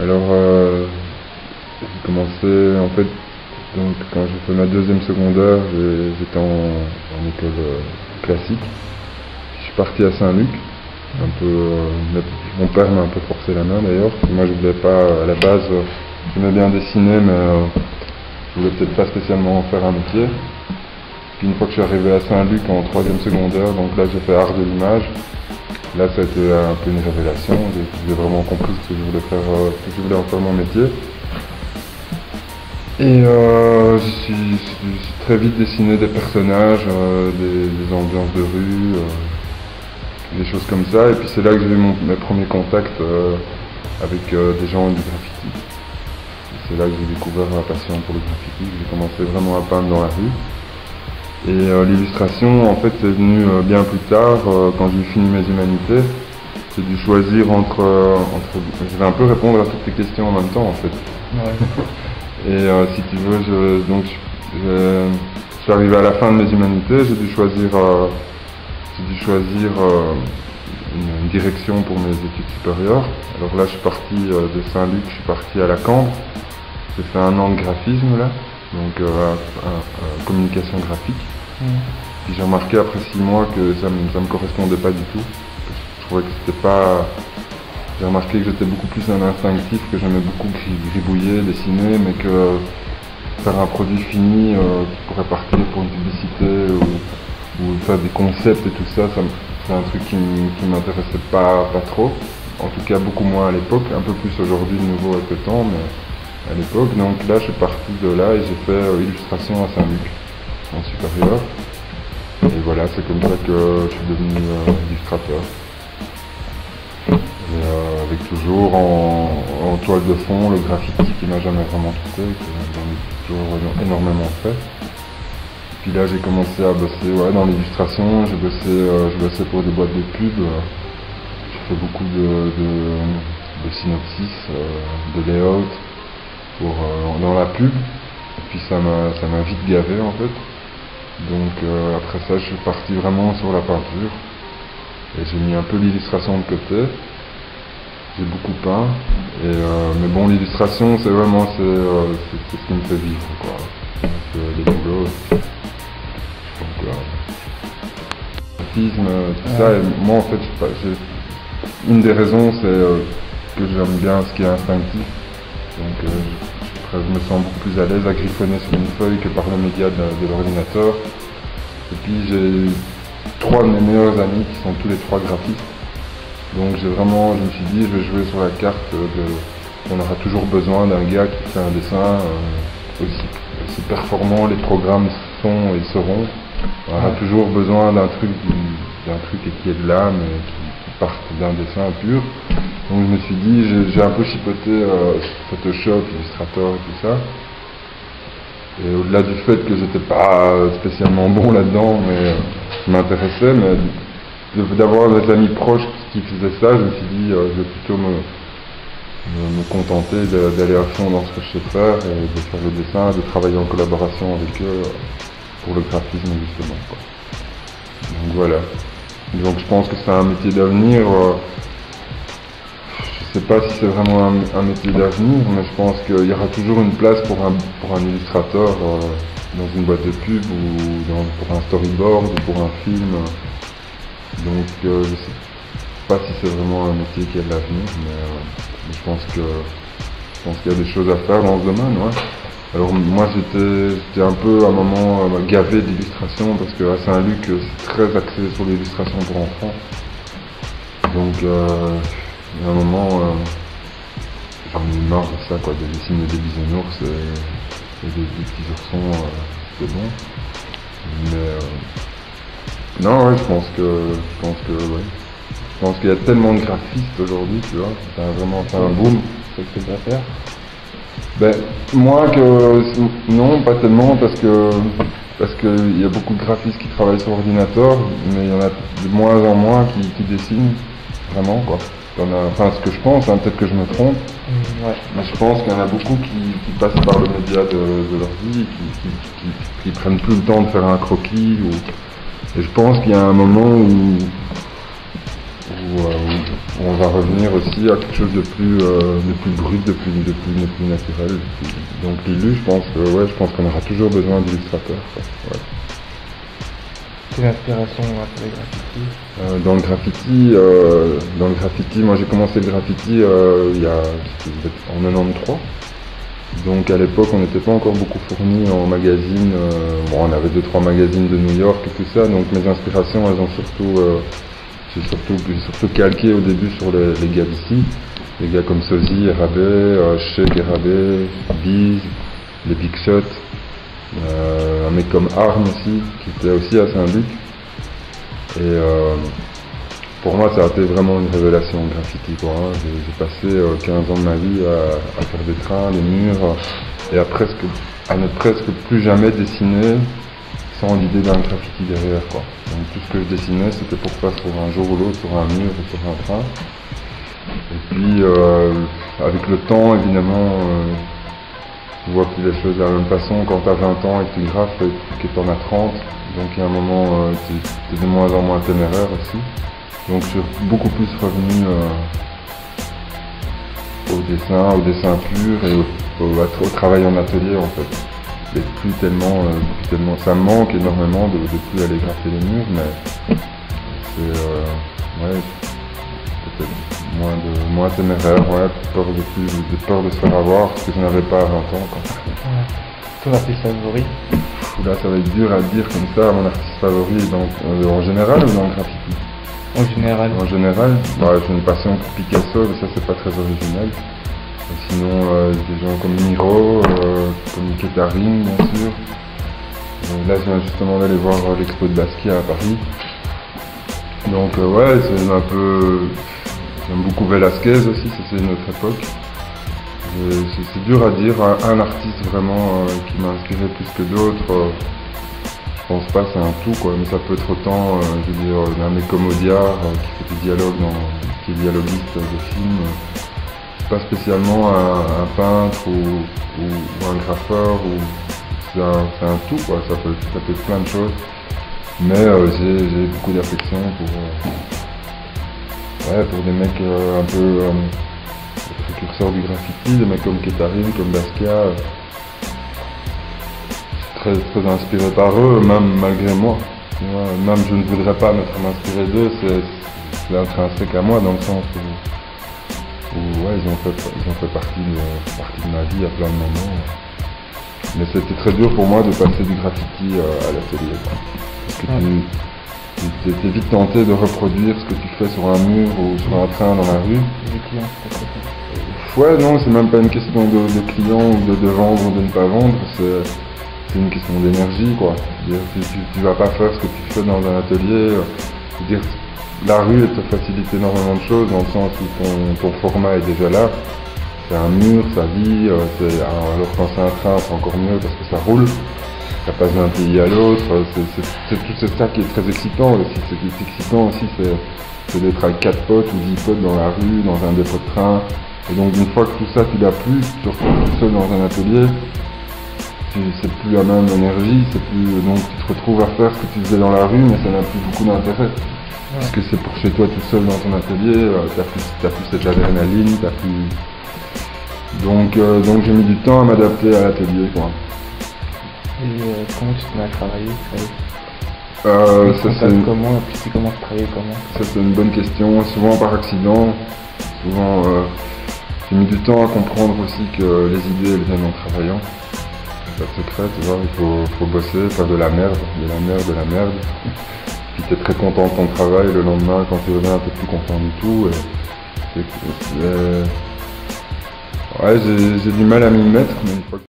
Alors, j'ai commencé en fait, donc quand j'ai fait ma deuxième secondaire, j'étais en école classique. Je suis parti à Saint-Luc, un peu, mon père m'a un peu forcé la main d'ailleurs, parce que moi je voulais pas, à la base, j'aimais bien dessiner, mais je voulais peut-être pas spécialement en faire un métier. Puis une fois que je suis arrivé à Saint-Luc en troisième secondaire, donc là j'ai fait art de l'image. Là ça a été un peu une révélation, j'ai vraiment compris ce que je voulais faire, que je voulais en faire mon métier. Et j'ai très vite dessiné des personnages, des ambiances de rue, des choses comme ça. Et puis c'est là que j'ai eu mes premiers contacts avec des gens du graffiti. C'est là que j'ai découvert ma passion pour le graffiti. J'ai commencé vraiment à peindre dans la rue. Et l'illustration, en fait, c'est venu bien plus tard, quand j'ai fini mes humanités. J'ai dû choisir entre je vais un peu répondre à toutes tes questions en même temps, en fait. Ouais. Et si tu veux, je suis arrivé à la fin de mes humanités, j'ai dû choisir une direction pour mes études supérieures. Alors là, je suis parti de Saint-Luc, je suis parti à la Cambre. J'ai fait 1 an de graphisme là, donc communication graphique. Puis j'ai remarqué après 6 mois que ça me correspondait pas du tout. Je trouvais que c'était pas... J'ai remarqué que j'étais beaucoup plus un instinctif, que j'aimais beaucoup gribouiller, dessiner, mais que faire un produit fini qui pourrait partir pour une publicité ou faire des concepts et tout ça, c'est un truc qui m'intéressait pas trop. En tout cas beaucoup moins à l'époque, un peu plus aujourd'hui de nouveau avec le temps, mais à l'époque. Donc là je suis parti de là et j'ai fait illustration à Saint-Luc en supérieur. Et voilà, c'est comme ça que je suis devenu illustrateur. Et avec toujours en toile de fond le graffiti qui m'a jamais vraiment quitté, que j'en ai toujours énormément fait. Puis là j'ai commencé à bosser dans l'illustration, j'ai bossé pour des boîtes de pub, j'ai fait beaucoup de synopsis, de layout dans la pub, et puis ça m'a vite gavé en fait. Donc après ça je suis parti vraiment sur la peinture, et j'ai mis un peu l'illustration de côté. J'ai beaucoup peint, mais bon, l'illustration c'est vraiment c'est ce qui me fait vivre quoi. Donc les boulots, donc graphisme, tout ça, et moi en fait une des raisons c'est que j'aime bien ce qui est instinctif, donc je me sens beaucoup plus à l'aise à griffonner sur une feuille que par le média de l'ordinateur. Et puis j'ai 3 de mes meilleurs amis qui sont tous les 3 graphistes. Donc je me suis dit, je vais jouer sur la carte on aura toujours besoin d'un gars qui fait un dessin aussi performant, les programmes sont et seront. On aura toujours besoin d'un truc qui est de l'âme, qui parte d'un dessin pur. Donc je me suis dit, j'ai un peu chipoté Photoshop, Illustrator et tout ça. Et au-delà du fait que j'étais pas spécialement bon là-dedans, mais ça m'intéressait, mais d'avoir des amis proches qui faisaient ça, je me suis dit, je vais plutôt me contenter d'aller à fond dans ce que je sais faire, et de faire le dessin, de travailler en collaboration avec eux pour le graphisme justement, quoi. Donc voilà. Donc je pense que c'est un métier d'avenir. Je sais pas si c'est vraiment un métier d'avenir, mais je pense qu'il y aura toujours une place pour un illustrateur dans une boîte de pub ou pour un storyboard ou pour un film. Donc je sais pas si c'est vraiment un métier qui a de l'avenir, mais je pense qu'il y a des choses à faire dans ce domaine, ouais. Alors moi j'étais un peu à un moment gavé d'illustration, parce qu'à Saint-Luc c'est très axé sur l'illustration pour enfants. Donc il y a un moment j'en ai eu marre de ça, quoi, de dessiner des bisounours et des petits oursons, c'était bon. Mais non, ouais, je pense qu'il y a tellement de graphistes aujourd'hui, tu vois, ça a vraiment fait un boom. C'est ce que tu vas faire? Ben, moi non, pas tellement, parce que il y a beaucoup de graphistes qui travaillent sur ordinateur, mais il y en a de moins en moins qui dessinent vraiment, quoi. Enfin, ce que je pense, hein, peut-être que je me trompe, ouais. Mais je pense qu'il y en a beaucoup qui passent par le média de leur vie, qui prennent plus le temps de faire un croquis. Et je pense qu'il y a un moment où on va revenir aussi à quelque chose de plus brut, de plus naturel. Donc l'illu, je pense qu'on aura toujours besoin d'illustrateurs. Ouais. Quelle inspiration pour les graffitis? Dans le graffiti, moi j'ai commencé le graffiti en 93. Donc à l'époque on n'était pas encore beaucoup fourni en magazines, on avait 2-3 magazines de New York et tout ça, donc mes inspirations elles ont j'ai surtout calqué au début sur les gars d'ici, les gars comme Sozy, Erabé, Sheik Erabé, Biz, les Big Shots, un mec comme Arm aussi, qui était aussi à Saint-Luc. Et pour moi, ça a été vraiment une révélation le graffiti, quoi. J'ai passé 15 ans de ma vie à faire des trains, des murs, et à ne presque plus jamais dessiner sans l'idée d'un graffiti derrière, quoi. Donc tout ce que je dessinais, c'était pour faire sur un jour ou l'autre, sur un mur ou sur un train. Et puis, avec le temps, évidemment, tu vois plus les choses de la même façon quand tu as 20 ans et que tu graphes et que tu en as 30. Donc il y a un moment, tu es de moins en moins téméraire aussi. Donc je suis beaucoup plus revenu au dessin pur et au travail en atelier en fait. Et plus tellement, ça me manque énormément de plus aller graffer les murs, mais c'est peut-être moins téméraire, peur de se faire avoir, parce que je n'avais pas à 20 ans. Quoi. Ouais. Ton artiste favori? Là ça va être dur à dire comme ça, mon artiste favori en général ou dans le graffiti? En général. En général, j'ai une passion pour Picasso, mais ça c'est pas très original. Sinon, des gens comme Miro, comme Kettering bien sûr. Là je viens justement d'aller voir l'expo de Basquiat à Paris. Donc c'est un peu... J'aime beaucoup Velasquez aussi, c'est une autre époque. C'est dur à dire, un artiste vraiment qui m'a inspiré plus que d'autres. Je pense pas, c'est un tout, quoi, mais ça peut être autant, je veux dire, un mec comme Audiard qui fait des dialogues, qui est dialoguiste de films. Pas spécialement un peintre ou un graffeur, c'est un tout, quoi, ça peut être plein de choses. Mais j'ai beaucoup d'affection pour des mecs un peu précurseurs du graffiti, des mecs comme Kettering, comme Basquiat. Très inspiré par eux, même malgré moi. Même je ne voudrais pas m'inspirer d'eux, c'est intrinsèque à moi dans le sens où ils ont fait partie de ma vie à plein de moments. Mais c'était très dur pour moi de passer du graffiti à l'atelier. Parce que tu es vite tenté de reproduire ce que tu fais sur un mur ou sur un train dans la rue. Ouais, non, c'est même pas une question de client ou de vendre ou de ne pas vendre, c'est une question d'énergie, quoi. Tu vas pas faire ce que tu fais dans un atelier. La rue, elle te facilite énormément de choses dans le sens où ton format est déjà là. C'est un mur, ça vit, alors quand c'est un train, c'est encore mieux parce que ça roule. Ça passe d'un pays à l'autre. C'est ça qui est très excitant aussi. Ce qui est excitant aussi, c'est d'être avec 4 potes ou 10 potes dans la rue, dans un dépôt de train. Et donc une fois que tout ça, tu l'as plus, tu te retrouves tout seul dans un atelier. C'est plus la même énergie, donc tu te retrouves à faire ce que tu faisais dans la rue, mais ça n'a plus beaucoup d'intérêt. Ouais. Parce que c'est pour chez toi tout seul dans ton atelier, t'as plus cette adrénaline, Donc j'ai mis du temps à m'adapter à l'atelier, quoi. Et comment tu te mets à travailler comment, et puis tu commences à travailler comment? Ça c'est une bonne question, souvent par accident, j'ai mis du temps à comprendre aussi que les idées elles viennent en travaillant. C'est pas secret, tu vois, il faut bosser, faire de la merde. Puis t'es très content de ton travail, le lendemain quand tu reviens t'es plus content du tout. J'ai du mal à m'y mettre, mais une fois que